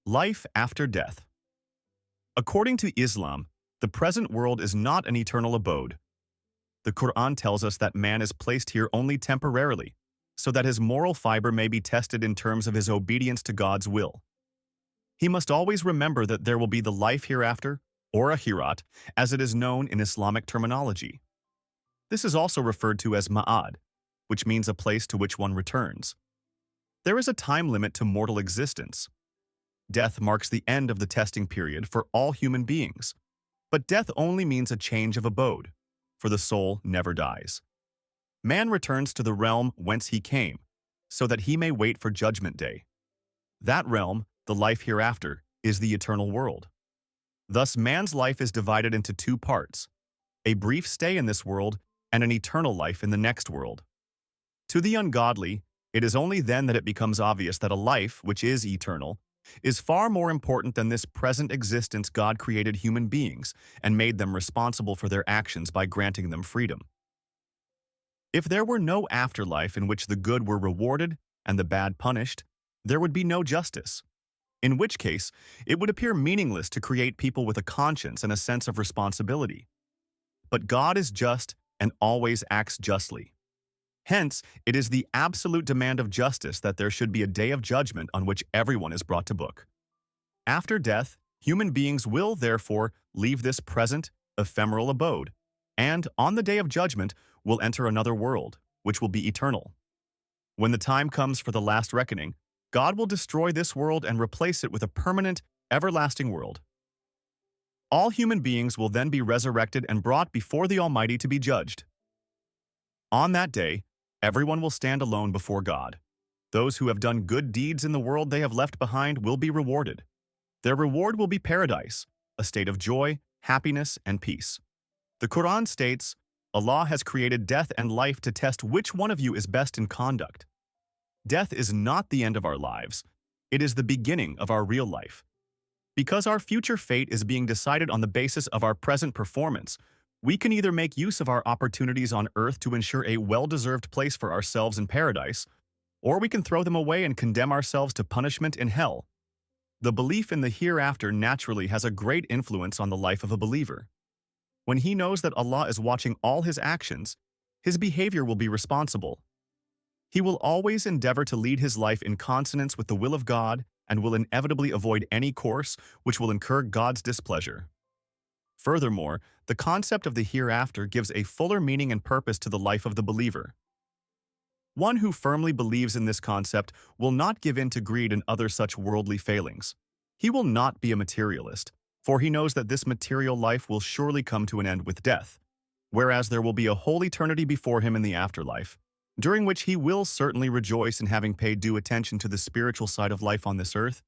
Life after death. According to Islam, the present world is not an eternal abode. The Quran tells us that man is placed here only temporarily, so that his moral fiber may be tested in terms of his obedience to God's will. He must always remember that there will be the life hereafter, or akhirat, as it is known in Islamic terminology. This is also referred to as ma'ad, which means a place to which one returns. There is a time limit to mortal existence. Death marks the end of the testing period for all human beings, but death only means a change of abode, for the soul never dies. Man returns to the realm whence he came, so that he may wait for Judgment Day. That realm, the life hereafter, is the eternal world. Thus, man's life is divided into two parts, a brief stay in this world and an eternal life in the next world. To the ungodly, it is only then that it becomes obvious that a life, which is eternal, is far more important than this present existence. God created human beings and made them responsible for their actions by granting them freedom. If there were no afterlife in which the good were rewarded and the bad punished, there would be no justice. In which case, it would appear meaningless to create people with a conscience and a sense of responsibility. But God is just and always acts justly. Hence, it is the absolute demand of justice that there should be a day of judgment on which everyone is brought to book. After death, human beings will, therefore, leave this present, ephemeral abode, and, on the day of judgment, will enter another world, which will be eternal. When the time comes for the last reckoning, God will destroy this world and replace it with a permanent, everlasting world. All human beings will then be resurrected and brought before the Almighty to be judged. On that day, everyone will stand alone before God. Those who have done good deeds in the world they have left behind will be rewarded. Their reward will be paradise, a state of joy, happiness, and peace. The Quran states, Allah has created death and life to test which one of you is best in conduct. Death is not the end of our lives. It is the beginning of our real life. Because our future fate is being decided on the basis of our present performance, we can either make use of our opportunities on earth to ensure a well-deserved place for ourselves in paradise, or we can throw them away and condemn ourselves to punishment in hell. The belief in the hereafter naturally has a great influence on the life of a believer. When he knows that Allah is watching all his actions, his behavior will be responsible. He will always endeavor to lead his life in consonance with the will of God and will inevitably avoid any course which will incur God's displeasure. Furthermore, the concept of the hereafter gives a fuller meaning and purpose to the life of the believer. One who firmly believes in this concept will not give in to greed and other such worldly failings. He will not be a materialist, for he knows that this material life will surely come to an end with death, whereas there will be a whole eternity before him in the afterlife, during which he will certainly rejoice in having paid due attention to the spiritual side of life on this earth